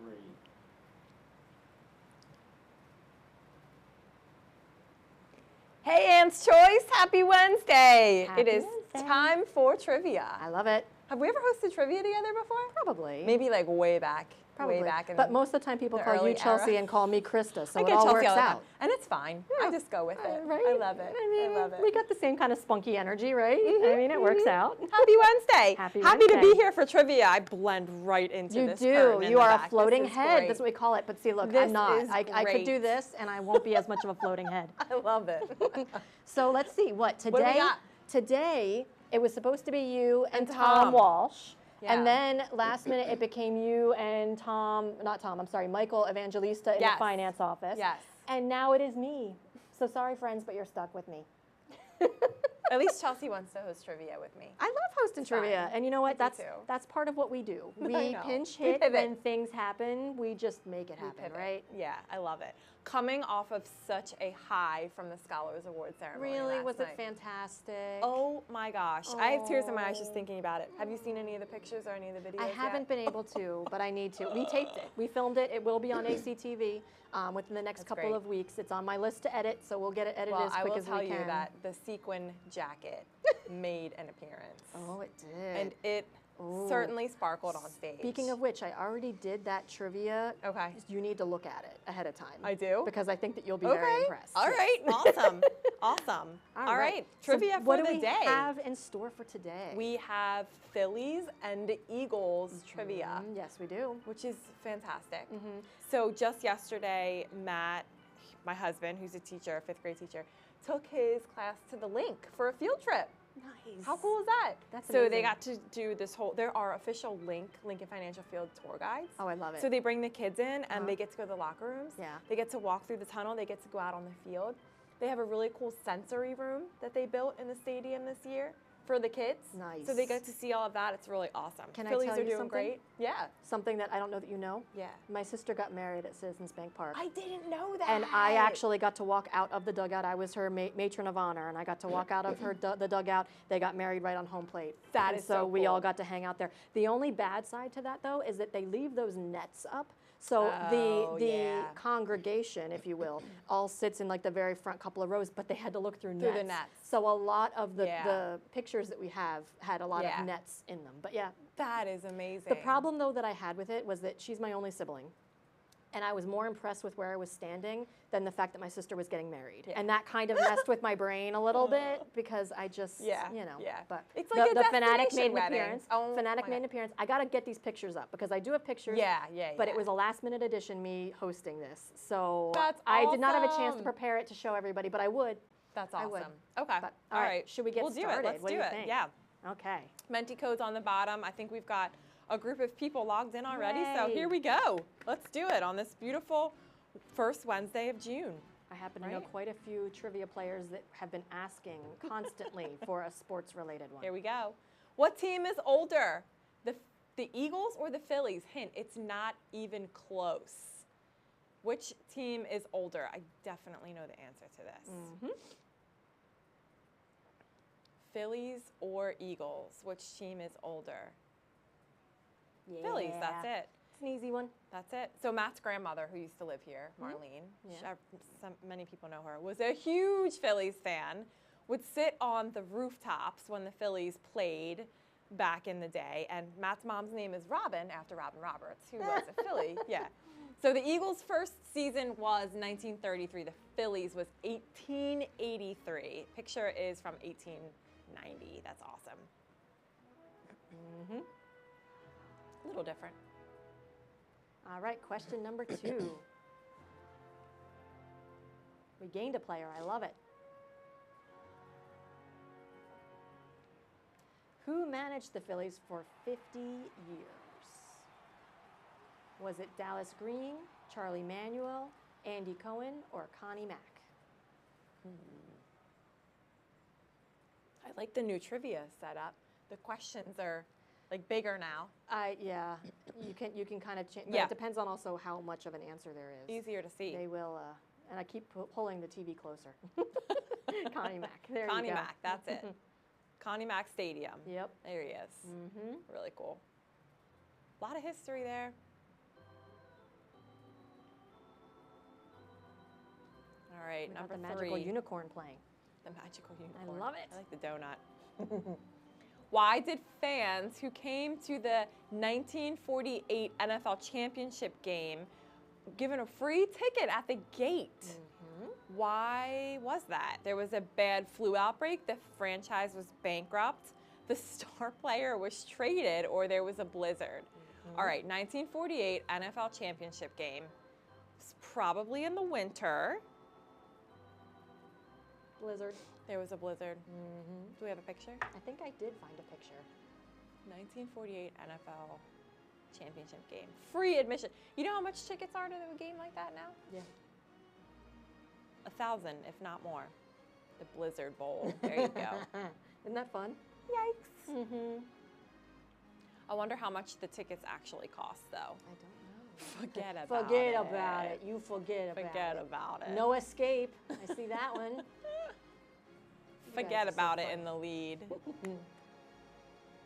3. Hey, Aunt's Choice. Happy Wednesday. Happy It is Wednesday. time for trivia. I love it. Have we ever hosted trivia together before? Probably. Maybe like way back. Probably. Way back in But most of the time people the call you early Chelsea era. and call me Krista, so I it get all Chelsea works all the time. out. And it's fine. I just go with it. Right? I love it. I mean, I love it. we got the same kind of spunky energy, right? I mean, it works out. Happy Wednesday. Happy to Wednesday. be here for trivia. I blend right into You this do. curtain in You the are a back. floating This is head. great. That's what we call it. But see, look, This I'm not. is I could do great. this, and I won't be as much of a floating head. I love it. So let's see. What do we today? got? Today it was supposed to be you and And Tom Tom. Walsh. Yeah. And then last minute it became you and Michael Evangelista in Yes. the finance office. Yes. And now it is me. So sorry, friends, but you're stuck with me. At least Chelsea wants to host trivia with me. I love hosting trivia. And you know what? I do That's part of what we do. I We know. pinch We hit pivot. when things happen. We just make it We happen, pivot. right? Yeah, I love it. Coming off of such a high from the Scholars Award ceremony Really? last Was night. it fantastic? Oh my gosh. I have tears in my eyes just thinking about it. Have you seen any of the pictures or any of the videos I yet? haven't been able to, but I need to. We taped it. We filmed it. It will be on ACTV within the next That's couple great. of weeks. It's on my list to edit, so we'll get it edited Well, as I quick will as tell we you can. that the sequin jacket made an appearance. Oh, it did. And it certainly sparkled on stage. Speaking of which, I already did that trivia. Okay. You need to look at it ahead of time. I do? Because I think that you'll be very impressed. All Yes. right. Awesome. Awesome. All right. So Trivia what for do the we day. have in store for today? We have Phillies and Eagles trivia, Yes, we do. which is fantastic. So just yesterday, Matt, my husband, who's a teacher, a 5th grade teacher, took his class to the link for a field trip. Nice. How cool is that? That's so they amazing. got to do this whole, there are official Lincoln Financial Field tour guides. Oh, I love it. So they bring the kids in and they get to go to the locker rooms. Yeah. They get to walk through the tunnel. They get to go out on the field. They have a really cool sensory room that they built in the stadium this year for the kids. Nice. So they get to see all of that. It's really awesome. Can I Phillies tell are you doing something? great. Yeah. Something that I don't know that you know. Yeah. My sister got married at Citizens Bank Park. I didn't know that. And I actually got to walk out of the dugout. I was her matron of honor, and I got to walk out of her the dugout. They got married right on home plate. That and is so so we all cool. got to hang out there. The only bad side to that, though, is that they leave those nets up. So Oh, the yeah. congregation, if you will, all sits in like the very front couple of rows, but they had to look through Through nets. the nets. So a lot of the, Yeah. the pictures that we have had a lot Yeah. of nets in them. But yeah, That is amazing. the problem, though, that I had with it was that she's my only sibling. And I was more impressed with where I was standing than the fact that my sister was getting married. Yeah. And that kind of messed with my brain a little bit because I just, Yeah, you know. yeah. But It's like a the fanatic destination made an wedding. appearance. Oh Fanatic my made an God. appearance. I got to get these pictures up because I do have pictures. Yeah, yeah, But yeah. it was a last minute addition, me hosting this. So That's I did not have a chance to awesome. prepare it to show everybody, but I would. That's I awesome. would. Okay. But, all right. Should we get we'll started? Do it. Let's what do you it. think? Yeah. Okay. Menti code's on the bottom. I think we've got a group of people logged in already. So Yay. here we go. Let's do it on this beautiful first Wednesday of June. I happen to know Right. quite a few trivia players that have been asking constantly for a sports-related one. Here we go. What team is older? The Eagles or the Phillies? Hint, it's not even close. Which team is older? I definitely know the answer to this. Phillies or Eagles? Which team is older? Phillies, that's it. It's an easy one. That's it. So Matt's grandmother, who used to live here, Marlene, Yeah. many people know her, was a huge Phillies fan, would sit on the rooftops when the Phillies played back in the day. And Matt's mom's name is Robin, after Robin Roberts, who was a Philly. Yeah. So the Eagles' first season was 1933. The Phillies was 1883. Picture is from 1890. That's awesome. A little different. All right, question number 2. We gained a player. I love it. Who managed the Phillies for 50 years? Was it Dallas Green, Charlie Manuel, Andy Cohen, or Connie Mack? I like the new trivia setup. The questions are like bigger now. Yeah, you can kind of change. Yeah. It depends on also how much of an answer there is. Easier to see. They will, and I keep pulling the TV closer. Connie Mack. There Connie you go. Mack, that's it. Connie Mack Stadium. Yep. There he is. Really cool. A lot of history there. All right, What about number the magical 3. unicorn playing. The magical unicorn. love it. I like the donut. Why did fans who came to the 1948 NFL championship game given a free ticket at the gate? Why was that? There was a bad flu outbreak, the franchise was bankrupt, the star player was traded, or there was a blizzard. All right, 1948 NFL championship game. It's probably in the winter. Blizzard. There was a blizzard. Do we have a picture? I think I did find a picture. 1948 NFL championship game. Free admission. You know how much tickets are to a game like that now? Yeah. 1,000, if not more. The Blizzard Bowl. There you go. Isn't that fun? Yikes. I wonder how much the tickets actually cost, though. I don't know. Forget about it. Forget about it. You forget about it. Forget about it. No escape. I see that one. You Forget guys are so about it funny. in the lead.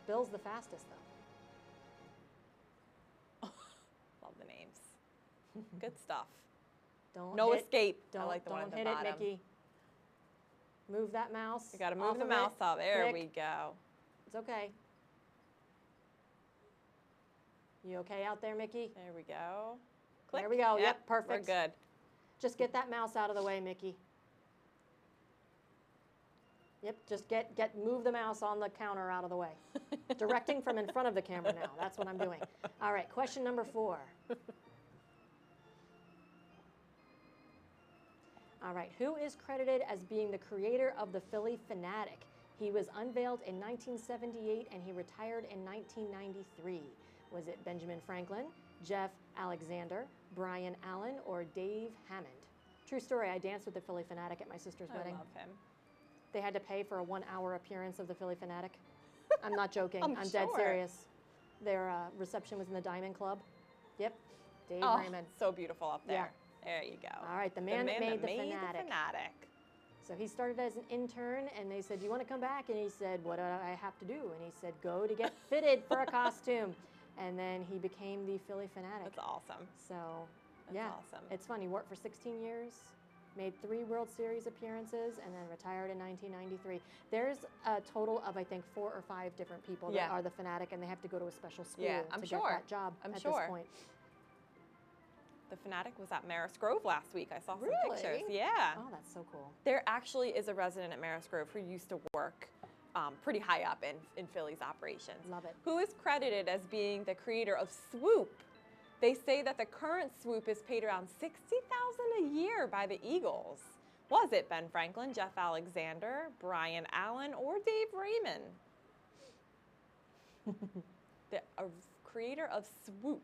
Bill's the fastest, though. Love the names. Good stuff. Don't No hit, escape. Don't, I like the one at don't the hit bottom. it, Mickey. Move that mouse. You got to off move the of mouse it. up. There Click. we go. It's okay. You okay out there, Mickey? There we go. There we go. Yep, Yep, perfect. We're good. Just get that mouse out of the way, Mickey. Yep, just move the mouse on the counter out of the way. Directing from in front of the camera now. That's what I'm doing. All right, question number 4. All right, who is credited as being the creator of the Philly Fanatic? He was unveiled in 1978 and he retired in 1993. Was it Benjamin Franklin, Jeff Alexander, Brian Allen, or Dave Hammond? True story, I danced with the Philly Fanatic at my sister's I wedding. love him. They had to pay for a 1-hour appearance of the Philly Fanatic. I'm not joking. I'm dead sure. serious. Their reception was in the Diamond Club. Yep, Dave Oh, Raymond. so beautiful up there. Yeah. There you go. All right, the man that made the Fanatic. Fanatic. So he started as an intern, and they said, "Do you want to come back?" And he said, "What do I have to do?" And he said, "Go to get fitted for a costume." And then he became the Philly Fanatic. That's awesome. So, That's yeah, awesome. it's fun. He worked for 16 years, made 3 World Series appearances, and then retired in 1993. There's a total of, I think, 4 or 5 different people that Yeah. are the Fanatic, and they have to go to a special school Yeah, to I'm get sure. that job I'm at sure. this point. The Fanatic was at Marist Grove last week. I saw some Really? pictures. Yeah. Oh, that's so cool. There actually is a resident at Marist Grove who used to work pretty high up in Phillies operations. Love it. Who is credited as being the creator of Swoop. They say that the current Swoop is paid around $60,000 a year by the Eagles. Was it Ben Franklin, Jeff Alexander, Brian Allen, or Dave Raymond? The creator of Swoop.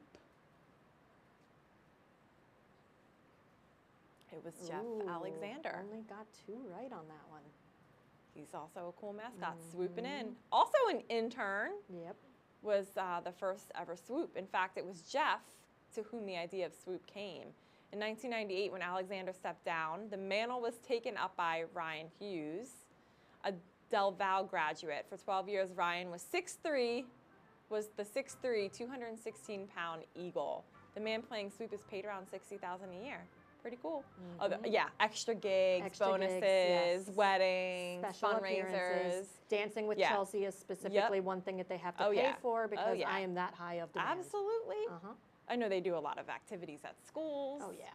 It was Jeff Ooh, Alexander. Only got 2 right on that one. He's also a cool mascot, swooping in. Also an intern, Yep. was the first ever Swoop. In fact, it was Jeff to whom the idea of Swoop came. In 1998, when Alexander stepped down, the mantle was taken up by Ryan Hughes, a Del Val graduate. For 12 years, Ryan was 6'3", was the 6'3", 216-pound Eagle. The man playing Swoop is paid around $60,000 a year. Pretty cool. Yeah, extra gigs, Extra bonuses, gigs, yes. weddings, Special fundraisers. appearances. Dancing with Yeah. Chelsea is specifically one thing that they have to Oh, pay yeah. for because yeah. I am that high of demand. Absolutely. Uh-huh. I know they do a lot of activities at schools. Oh, yeah.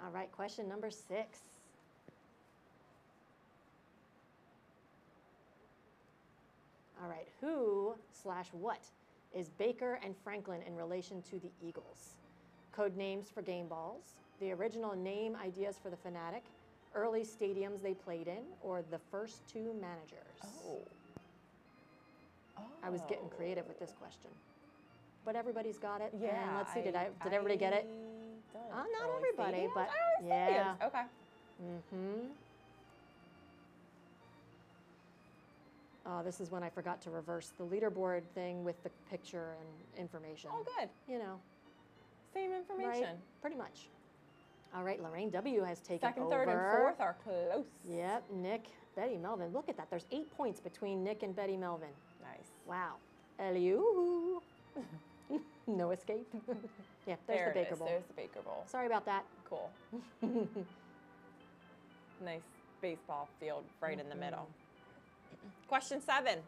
All right, question number 6. All right, who/what is Baker and Franklin in relation to the Eagles? Code names for game balls, the original name ideas for the Fanatic, early stadiums they played in, or the first 2 managers? Oh. I was getting creative with this question. But everybody's got it. Yeah. And let's see, did everybody get it? Don't. Not Early everybody, stadiums? but Early yeah. stadiums. Okay. Mm-hmm. Oh, this is when I forgot to reverse the leaderboard thing with the picture and information. Oh, good. You know, Same right? information. Pretty much. All right, Lorraine W. has taken Second, over. third, and fourth are close. Yep, Nick, Betty Melvin. Look at that. There's 8 points between Nick and Betty Melvin. Nice. Wow. Eliu. No escape. Yeah, there's There the it Baker is. Bowl. There's the Baker Bowl. Sorry about that. Cool. Nice baseball field right in the middle. Question 7.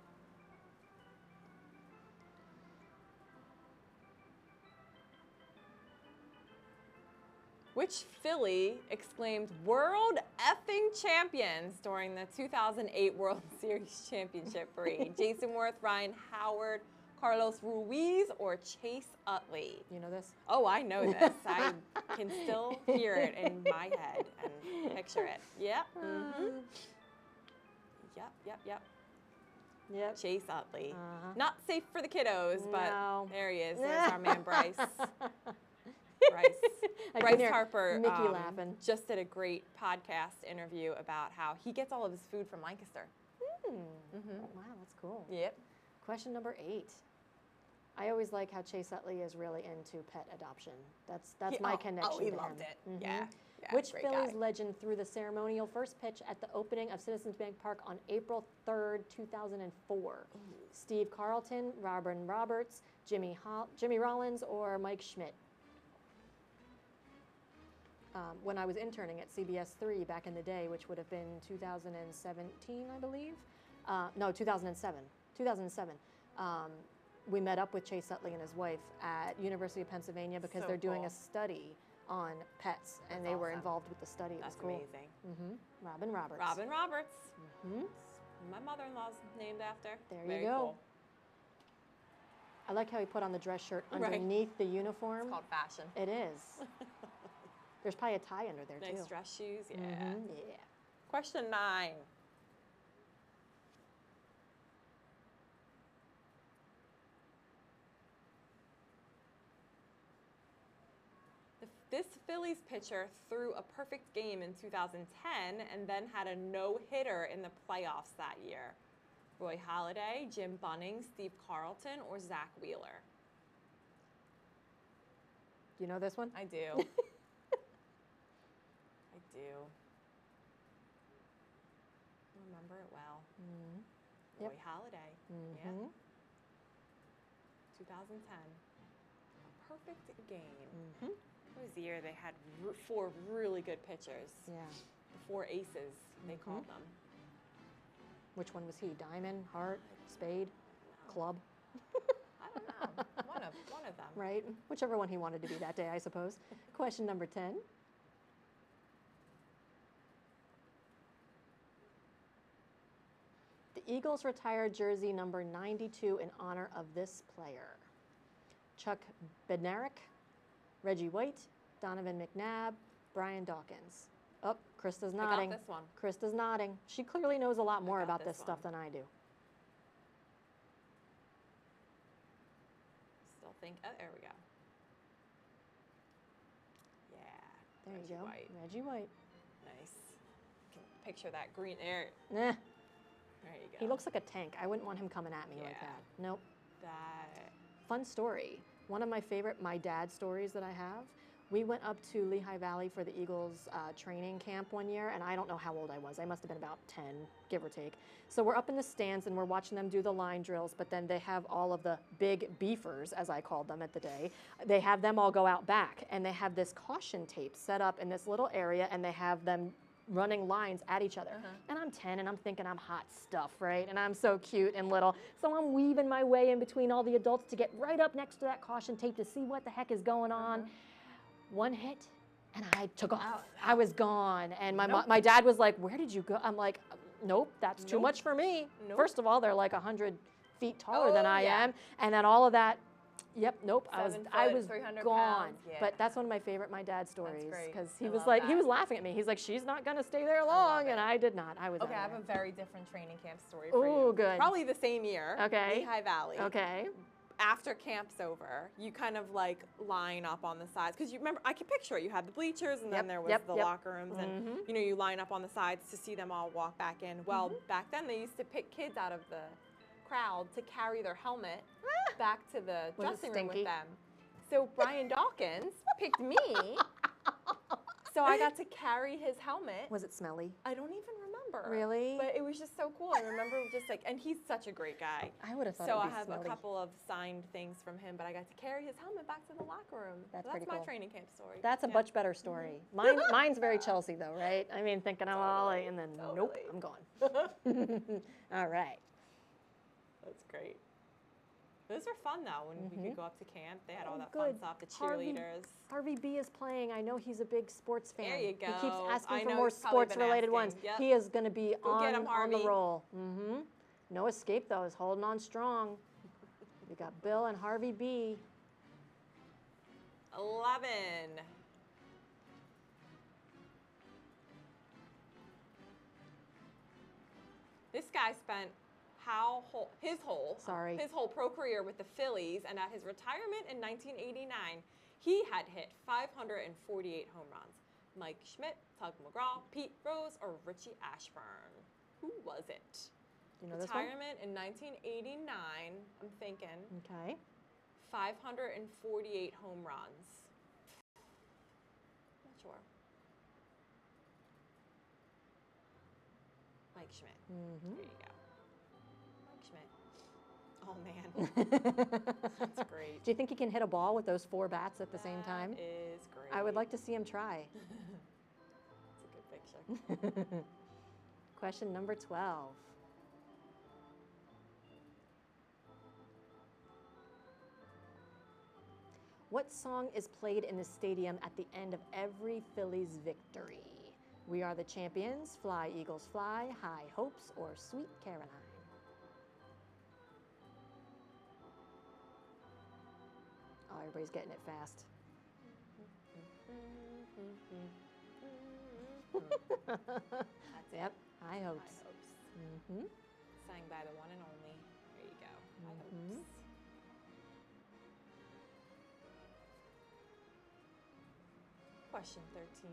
Which Philly exclaimed "World effing champions" during the 2008 World Series championship parade? Jason Worth, Ryan Howard, Carlos Ruiz, or Chase Utley? You know this? Oh, I know this. I can still hear it in my head and picture it. Yep. Yep. Chase Utley. Not safe for the kiddos, but there he is. There's our man Bryce. Bryce Harper Mickey laughing. just did a great podcast interview about how he gets all of his food from Lancaster. Wow, that's cool. Yep. Question number 8. I always like how Chase Utley is really into pet adoption. That's my connection to him. Oh, he loved it. Yeah. Which great Phillies guy. legend threw the ceremonial first pitch at the opening of Citizens Bank Park on April 3rd, 2004? Steve Carlton, Robin Roberts, Jimmy Rollins, or Mike Schmidt? When I was interning at CBS 3 back in the day, which would have been 2017, I believe. No, 2007. 2007. We met up with Chase Utley and his wife at University of Pennsylvania because they're doing a study on pets, and they were involved with the study. It was cool. Amazing. Robin Roberts. Robin Roberts. My mother-in-law's named after. There you go. Cool. I like how he put on the dress shirt underneath the uniform. It's called fashion. It is. There's probably a tie under there, too. Nice dress shoes, yeah. Yeah. Question 9. This Phillies pitcher threw a perfect game in 2010 and then had a no-hitter in the playoffs that year. Roy Halladay, Jim Bunning, Steve Carlton, or Zach Wheeler? Do you know this one? I do. I do. I remember it well. Roy Halladay. Yeah. 2010. A perfect game. It was the year they had 4 really good pitchers. Yeah. The 4 aces, they called them. Which one was he? Diamond, heart, spade, club? I don't know. One of them. Right. Whichever one he wanted to be that day, I suppose. Question number 10. The Eagles retired jersey number 92 in honor of this player. Chuck Bednarik, Reggie White, Donovan McNabb, Brian Dawkins. Oh, Krista's nodding. I got this one. Krista's nodding. She clearly knows a lot more about this stuff than I do. Still think, oh, there we go. Yeah. There Reggie you go. White. Reggie White. Nice. Can picture that green air. Nah. There you go. He looks like a tank. I wouldn't want him coming at me like that. Nope. That. Fun story. One of my favorite my dad stories that I have. We went up to Lehigh Valley for the Eagles training camp one year, and I don't know how old I was. I must have been about 10, give or take. So we're up in the stands, and we're watching them do the line drills, but then they have all of the big beefers, as I called them at the day. They have them all go out back, and they have this caution tape set up in this little area, and they have them running lines at each other. And I'm 10, and I'm thinking I'm hot stuff, right? And I'm so cute and little. So I'm weaving my way in between all the adults to get right up next to that caution tape to see what the heck is going on. One hit, and I took off. I was gone. And my dad was like, "Where did you go?" I'm like, "Nope, that's too much for me." First of all, they're like 100 feet taller than I am. And then all of that, nope, I was 300 gone. pounds, But that's one of my favorite my dad stories because he was love like, he that. was laughing at me. He's like, "She's not gonna stay there long," and I did not. I was Okay, I out have of a there. very different training camp story for you. Ooh, good. Probably the same year. Okay. Lehigh Valley. Okay. After camp's over, you kind of like line up on the sides because you remember I can picture it. You had the bleachers and then there was the locker rooms and you know you line up on the sides to see them all walk back in. Well, back then they used to pick kids out of the crowd to carry their helmet back to the dressing room with them. So Brian Dawkins picked me. So I got to carry his helmet. Was it smelly? I don't even remember. remember. Really? But it was just so cool. I remember just like, and he's such a great guy. I would have thought So it would I be have smelly. a couple of signed things from him, but I got to carry his helmet back to the locker room. That's So pretty my cool. training camp story. That's a Yeah. much better story. Mine's very Chelsea though, right? I mean, thinking I'm all Totally, and then totally. nope, I'm gone. All right. That's great. Those were fun though when we could go up to camp. They had all that Good. fun stuff, the Harvey- cheerleaders. Harvey B is playing. I know he's a big sports fan. There you He keeps go. asking I for know more he's probably been sports-related ones. asking. Yep. He is going to be Go get him, on the Harvey. roll. No escape though. He's holding on strong. We got Bill and Harvey B. 11. This guy spent his whole pro career with the Phillies, and at his retirement in 1989, he had hit 548 home runs. Mike Schmidt, Tug McGraw, Pete Rose, or Richie Ashburn. Who was it? You know this one? Retirement in 1989, I'm thinking. Okay. 548 home runs. Not sure. Mike Schmidt. There you go. Mike Schmidt. Oh, man. That's great. Do you think he can hit a ball with those 4 bats at the same time? That is great. I would like to see him try. It's a good picture. Question number 12. What song is played in the stadium at the end of every Phillies victory? We Are the Champions, Fly Eagles Fly, High Hopes, or Sweet Caroline? Oh, everybody's getting it fast. That's Yep, it. High High Hopes. Hopes. Sang by the one and only. There you go. High Hopes. Question 13.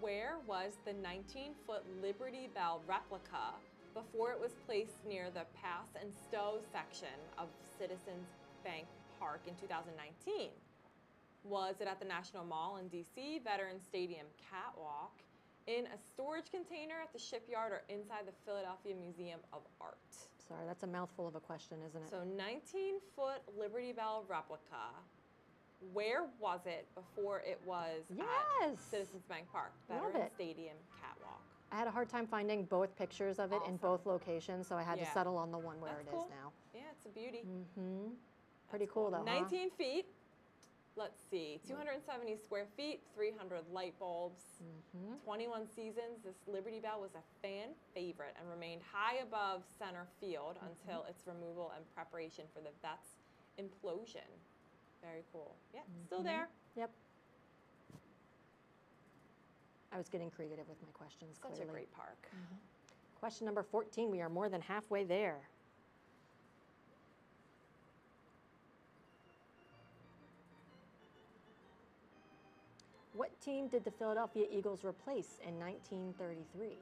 Where was the 19-foot Liberty Bell replica before it was placed near the Pass and Stow section of Citizens Bank Park in 2019? Was it at the National Mall in D.C., Veterans Stadium catwalk, in a storage container at the shipyard, or inside the Philadelphia Museum of Art? Sorry, that's a mouthful of a question, isn't it? So 19-foot Liberty Bell replica. Where was it before it was at Citizens Bank Park? Love Veterans it. Stadium catwalk. I had a hard time finding both pictures of it in Awesome. both locations, so I had to Yeah. settle on the one where That's it is cool. now. Yeah, it's a beauty. Pretty That's cool though, 19 feet. Let's see, 270 square feet, 300 light bulbs, 21 seasons. This Liberty Bell was a fan favorite and remained high above center field until its removal and preparation for the Vets implosion. Very cool. Yeah, still there. Yep. I was getting creative with my questions, Such clearly. a great park. Question number 14. We are more than halfway there. What team did the Philadelphia Eagles replace in 1933?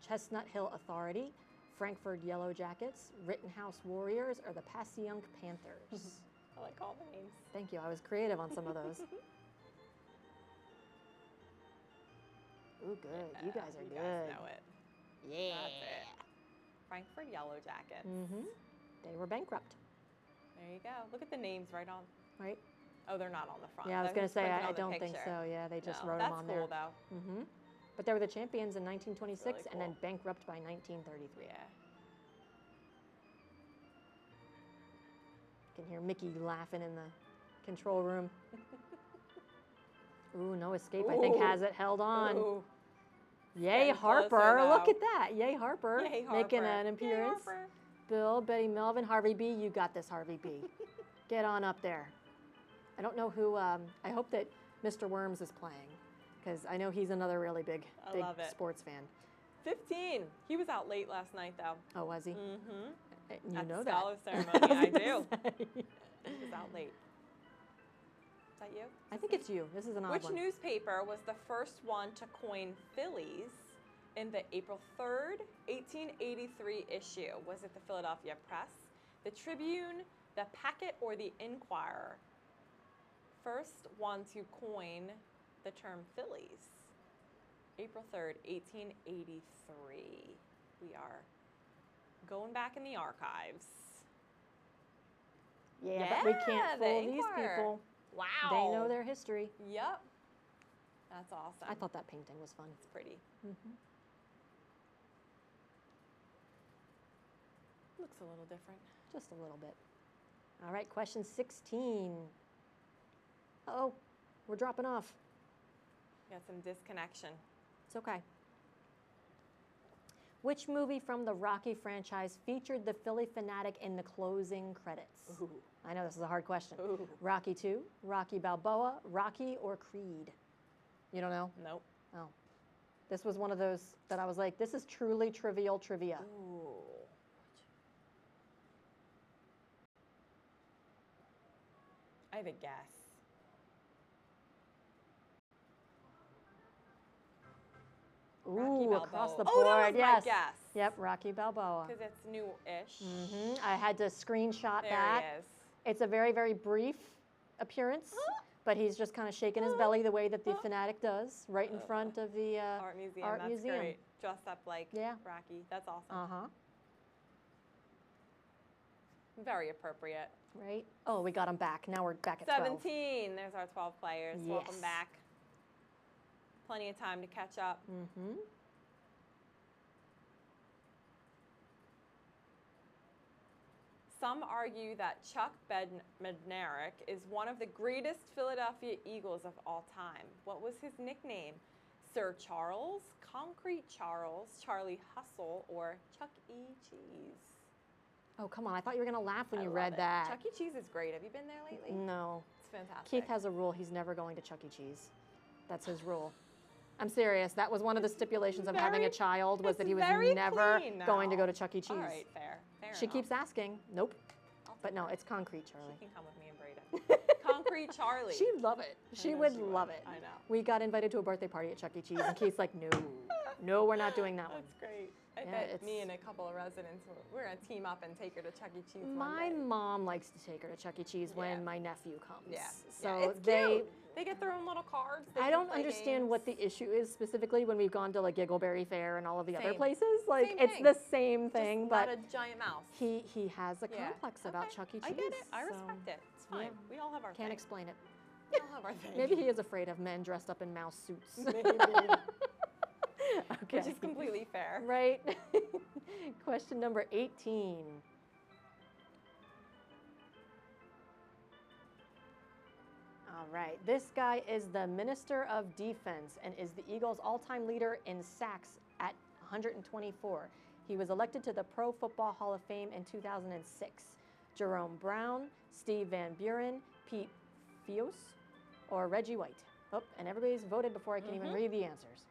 Chestnut Hill Authority, Frankfurt Yellow Jackets, Rittenhouse Warriors, or the Passyunk Panthers? I like all the names. Thank you. I was creative on some of those. Ooh, good. You guys are you good. guys know it. Yeah. That's it. Frankfurt Yellow Jackets. They were bankrupt, There you go. Look at the names right on. right? Oh, they're not on the front. Yeah, I was That going to say, printed I on the don't think picture. so. Yeah, they just No, wrote them that's on cool there. though. But they were the champions in 1926 really and then cool. bankrupt by 1933. Yeah. You can hear Mickey laughing in the control room. Ooh, no escape. I think Ooh. has it held on. Ooh. Yay, getting Harper. closer, Look though. at that. Yay, Harper. Yay, Making Harper. an Yay, appearance. Harper. Bill, Betty, Melvin, Harvey B. You got this, Harvey B. Get on up there. I don't know who, I hope that Mr. Worms is playing because I know he's another really big I love it. sports fan. 15. He was out late last night though. Oh, was he? You At know the that. Scholar ceremony. I do. He was out late. Is that you? I think it's you. This is an odd Which one. newspaper was the first one to coin Phillies in the April 3rd, 1883 issue? Was it the Philadelphia Press, the Tribune, the Packet, or the Inquirer? first one to coin the term Phillies? April 3rd, 1883. We are going back in the archives. Yeah, but we can't the fool these inkware. people. Wow. They know their history. Yep. That's awesome. I thought that painting was fun. It's pretty. Looks a little different. Just a little bit. All right, question 16. Uh-oh, we're dropping off. Got some disconnection. It's okay. Which movie from the Rocky franchise featured the Philly fanatic in the closing credits? Ooh. I know this is a hard question. Ooh. Rocky 2, Rocky Balboa, Rocky, or Creed? You don't know? Nope. Oh. This was one of those that I was like, this is truly trivial trivia. Ooh. I have a guess. Rocky Ooh, Balboa. across the Oh, board, that was yes. my guess. Yep, Rocky Balboa. Because it's new-ish. I had to screenshot There that. he is. It's a very, very brief appearance, but he's just kind of shaking his belly the way that the fanatic does, right in front of the Art museum. That's great. Dressed up like Rocky. That's awesome. Uh-huh. Very appropriate. Right? Oh, we got him back. Now we're back at 12. 17. There's our 12 players. Yes. Welcome back. Plenty of time to catch up. Some argue that Chuck Bednarik is one of the greatest Philadelphia Eagles of all time. What was his nickname? Sir Charles, Concrete Charles, Charlie Hustle, or Chuck E. Cheese? Oh, come on. I thought you were going to laugh when I you love read it. that. Chuck E. Cheese is great. Have you been there lately? No. It's fantastic. Keith has a rule. He's never going to Chuck E. Cheese. That's his rule. I'm serious. That was one of the stipulations of having a child was that he was never going to go to Chuck E. Cheese. All right, fair. She keeps asking. Nope. But no, it's Concrete Charlie. She can come with me and Brayden. Concrete Charlie. She'd love it. She would love it. I know. We got invited to a birthday party at Chuck E. Cheese, and Keith's like, no, we're not doing that one. That's great. I Yeah, bet me and a couple of residents, we're going to team up and take her to Chuck E. Cheese one My day. mom likes to take her to Chuck E. Cheese when my nephew comes. Yeah. So it's cute. They get their own little cards. They I can don't play understand games. what the issue is specifically when we've gone to like Giggleberry Fair and all of the other Same. places. Like Same it's thing. the same thing, Just but not a giant mouse. he has a complex about Okay. Chuck E. Cheese. I get it. I so respect it. It's fine. yeah. We all have our Can't thing. explain it. We all have our thing. Maybe he is afraid of men dressed up in mouse suits. Maybe. Okay. Which is completely fair. Right. Question number 18. All right. This guy is the Minister of Defense and is the Eagles' all-time leader in sacks at 124. He was elected to the Pro Football Hall of Fame in 2006. Jerome Brown, Steve Van Buren, Pete Fios, or Reggie White. Oh, and everybody's voted before I can even read the answers.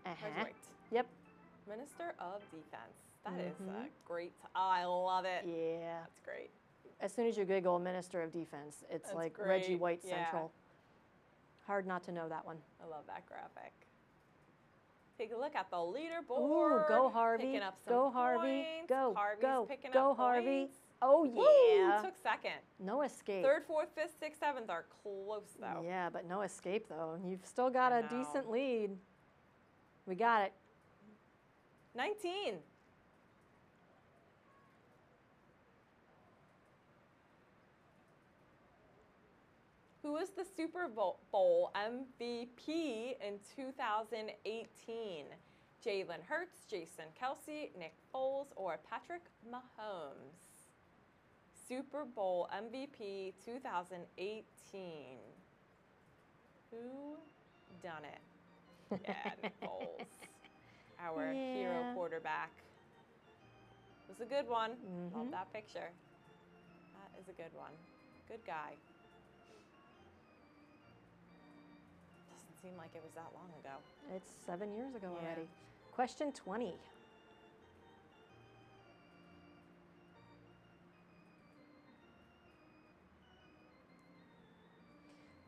Reggie White. Yep. Minister of Defense. That is a great. I love it. Yeah. That's great. As soon as you Google Minister of Defense, it's That's like great. Reggie White Yeah. Central. Hard not to know that one. I love that graphic. Take a look at the leaderboard. Ooh, go Harvey. Picking up some Go Harvey. points. Go, Harvey's go, picking go up Harvey. points. Oh yeah. Woo, took second. No escape. Third, fourth, fifth, sixth, seventh are close though. Yeah, but no escape though. You've still got I a know. decent lead. We got it. 19. Who was the Super Bowl MVP in 2018? Jalen Hurts, Jason Kelsey, Nick Foles, or Patrick Mahomes? Super Bowl MVP 2018. Who done it? Yeah, Nick Foles. Our hero Yeah. quarterback. It was a good one. Love that picture. That is a good one. Good guy. Doesn't seem like it was that long ago. It's 7 years ago Yeah. already. Question 20.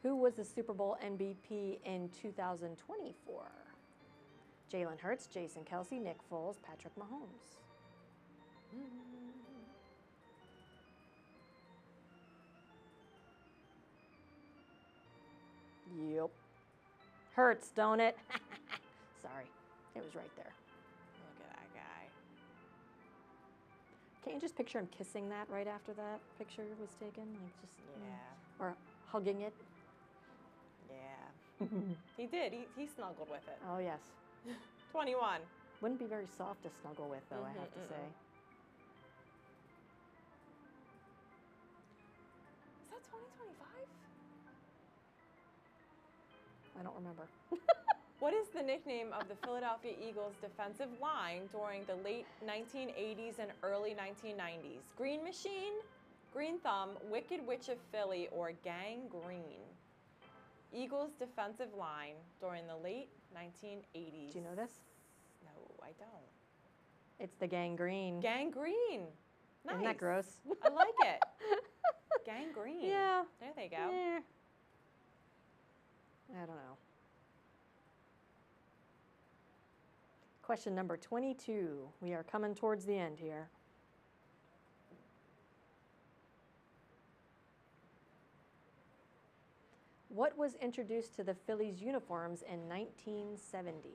Who was the Super Bowl MVP in 2024? Jalen Hurts, Jason Kelsey, Nick Foles, Patrick Mahomes. Yep. Hurts, don't it? Sorry, it was right there. Look at that guy. Can't you just picture him kissing that right after that picture was taken? Like just, Yeah. or hugging it? Yeah. He did. He snuggled with it. Oh, yes. 21. Wouldn't be very soft to snuggle with, though, I have to say. Is that 2025? I don't remember. What is the nickname of the Philadelphia Eagles defensive line during the late 1980s and early 1990s? Green Machine, Green Thumb, Wicked Witch of Philly, or Gang Green? Eagles defensive line during the late 1980s. Do you know this? No, I don't. It's the Gang Green. Gang Green. Nice. Isn't that gross? I like it. Gang Green. Yeah. There they go. Yeah. I don't know. Question number 22. We are coming towards the end here. What was introduced to the Phillies uniforms in 1970?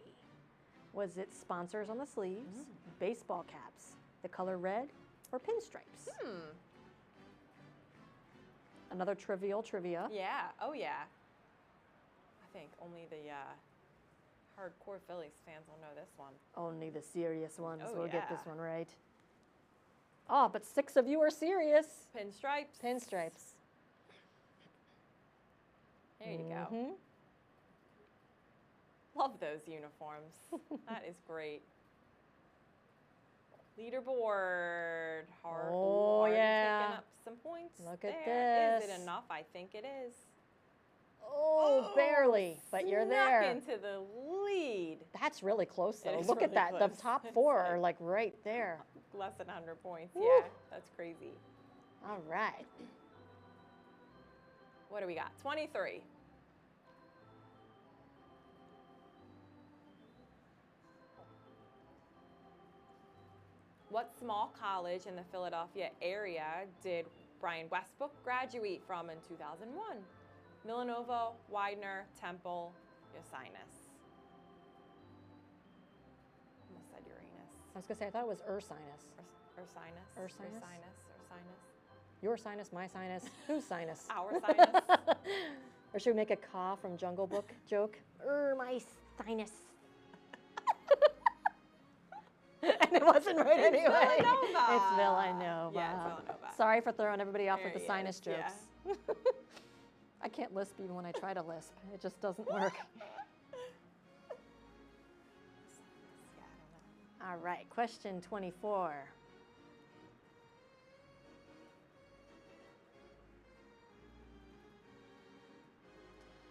Was it sponsors on the sleeves, baseball caps, the color red, or pinstripes? Another trivial trivia. Yeah. Oh, yeah. I think only the hardcore Phillies fans will know this one. Only the serious ones Oh, will get this yeah. one right. Oh, but 6 of you are serious. Pinstripes. Pinstripes. There you go. Love those uniforms. That is great. Leaderboard. Oh, yeah. Picking up some points. Look at there. this. Is it enough? I think it is. Oh, barely, but you're there. Snuck into the lead. That's really close, though. is Look at really that. close. The top It's 4 like are like right there. Less than 100 points. Woo. Yeah, that's crazy. All right. What do we got? 23. What small college in the Philadelphia area did Brian Westbrook graduate from in 2001? Villanova, Widener, Temple, Ursinus. Almost said Uranus. I was going to say, I thought it was Ursinus. Ursinus. Ursinus? Ursinus. Your sinus, my sinus. Whose sinus? Our sinus. Or should we make a Ka from Jungle Book joke? My sinus. And it wasn't right anyway. Villanova. It's Villanova. Yeah, it's Villanova. Sorry for throwing everybody off There with the he sinus is, yeah. jokes. I can't lisp even when I try to lisp. It just doesn't work. Yeah, I don't know. All right, question 24.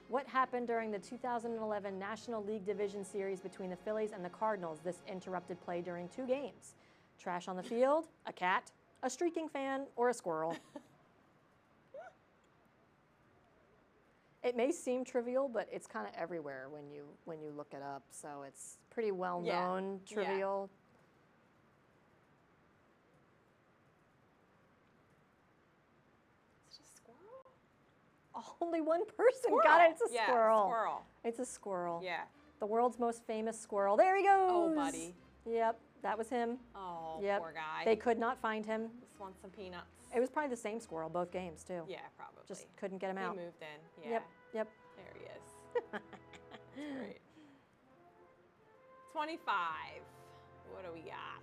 What happened during the 2011 National League Division Series between the Phillies and the Cardinals? This interrupted play during 2 games. Trash on the field, a cat, a streaking fan, or a squirrel? It may seem trivial, but it's kind of everywhere when you look it up. So it's pretty well known, Yeah. trivial. Is it a squirrel? Only one person Squirrel. got it. It's a Yeah, squirrel. squirrel. It's a squirrel. Yeah. The world's most famous squirrel. There he goes. Oh, buddy. Yep, that was him. Oh, Yep. poor guy. They could not find him. Just want some peanuts. It was probably the same squirrel both games too. Yeah, probably. Just couldn't get him he out. moved in. Yeah. Yep. There he is. That's great. 25. What do we got?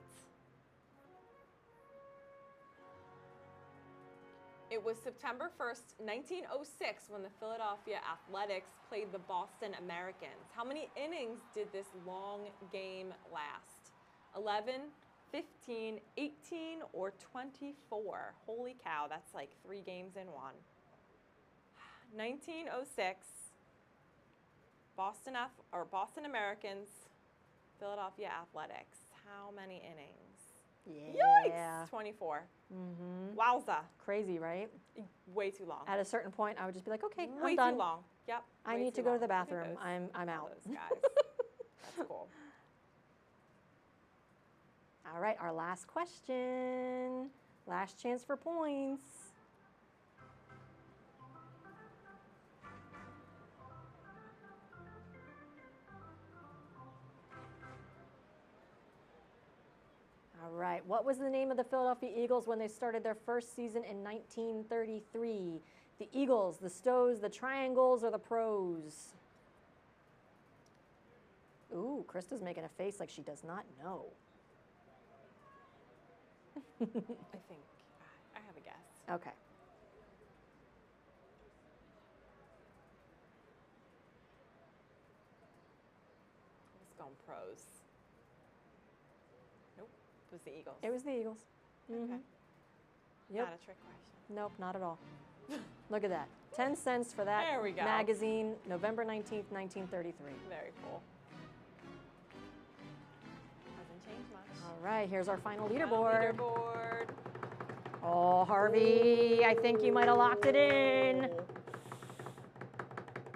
It was September 1st, 1906, when the Philadelphia Athletics played the Boston Americans. How many innings did this long game last? 11, 15, 18, or 24? Holy cow, that's like 3 games in one. 1906, Boston Americans, Philadelphia Athletics. How many innings? Yeah. Yikes! 24. Mm-hmm. Wowza. Crazy, right? Way too long. At a certain point, I would just be like, okay, Way I'm done. too long. Yep. I way need too to go to long. the Look at bathroom. those- I'm all out. Those guys. That's cool. All right, our last question. Last chance for points. All right. What was the name of the Philadelphia Eagles when they started their first season in 1933? The Eagles, the Stows, the Triangles, or the Pros? Ooh, Krista's making a face like she does not know. I think I have a guess. Okay. Let's go on Pros. Nope, it was the Eagles. It was the Eagles. Okay. Yep. Not a trick question. Nope, not at all. Look at that. 10 cents for that There we go. magazine, November 19th, 1933. Very cool. Hasn't changed much. All right, here's our final Final leaderboard. leaderboard. Oh, Harvey, I think you might have locked it in.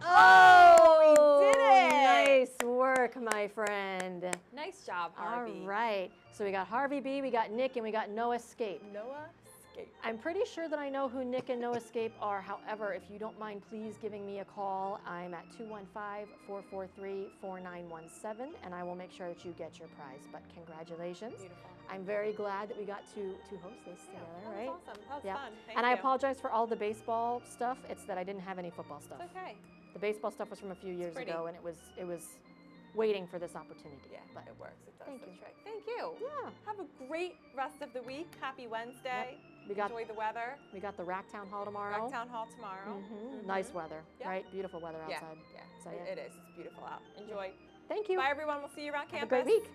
Oh, he did it! Nice work, my friend. Nice job, Harvey. All right, so we got Harvey B, we got Nick, and we got Noah Scape. Noah Scape. I'm pretty sure that I know who Nick and Noah Scape are. However, if you don't mind, please giving me a call. I'm at 215-443-4917, and I will make sure that you get your prize. But congratulations. Beautiful. I'm very glad that we got to host this together, That right? was awesome. That was Yeah. fun. Thank And you. I apologize for all the baseball stuff. It's that I didn't have any football stuff. It's okay. The baseball stuff was from a few years pretty. ago, and it was waiting for this opportunity. Yeah, But it works. It does thank the you. trick. Thank you. yeah, Have a great rest of the week. Happy Wednesday. we got Enjoy the weather. we got the Racktown Hall tomorrow. Racktown Hall tomorrow. Mhm. Nice weather, Yeah. right? Beautiful weather Yeah, outside. yeah. So, It is. It's beautiful out. Enjoy. Thank you. Bye, everyone. We'll see you around Have campus. a great week.